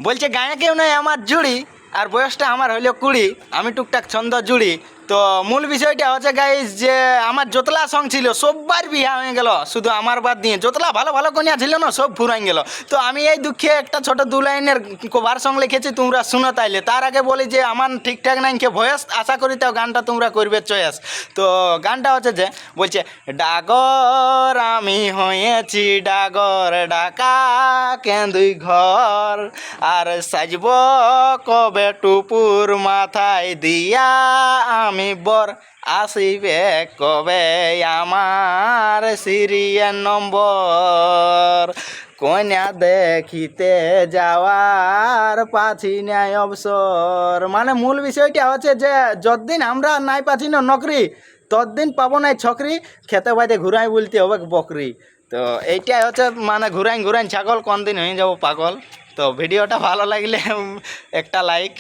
বলছে গায়ে কেউ নয় আমার জুড়ি, আর বয়সটা আমার হইলো 20, আমি টুকটাক ছন্দ জুড়ি। তো মূল বিষয়টা হচ্ছে গাইস যে আমার যতলা সং ছিল সববার বিয়া হয়ে গেল, শুধু আমার বাদ দিয়ে যতলা ভালো ভালো কন্যা ছিল না সব ফুরাই গেল। তো আমি এই দুঃখে একটা ছোট 2 লাইনের কভার সং লিখেছি, তোমরা শুনো তাইলে। তার আগে বলি যে আমার ঠিকঠাক নাই কে ভয়েস, আশা করি তাও গানটা তোমরা করবে চয়েস। তো গানটা হচ্ছে যে বলছে ডাগর আমি হয়েছি ডাগর, ডাকা কেন্দুই ঘর, আর সাজব কবে টুপুর মাথায় দিয়া আমি বর, আসিবে কবে আমার সিরিয়াল নম্বর, কন্যা দেখিতে যাওয়ার পাছি নাই অবসর। মানে মূল বিষয়টা হচ্ছে যে যতদিন আমরা নাই পাচ্ছি না নকরি, ততদিন পাবো নাই ছকরি, খেতে বাইতে ঘুরাই বলতে হবে বকরি। তো এইটাই হচ্ছে মানে ঘুরাইন ঘুরাইন ছাগল, কোন দিন হয়ে যাবো পাগল। তো ভিডিওটা ভালো লাগলে একটা লাইক।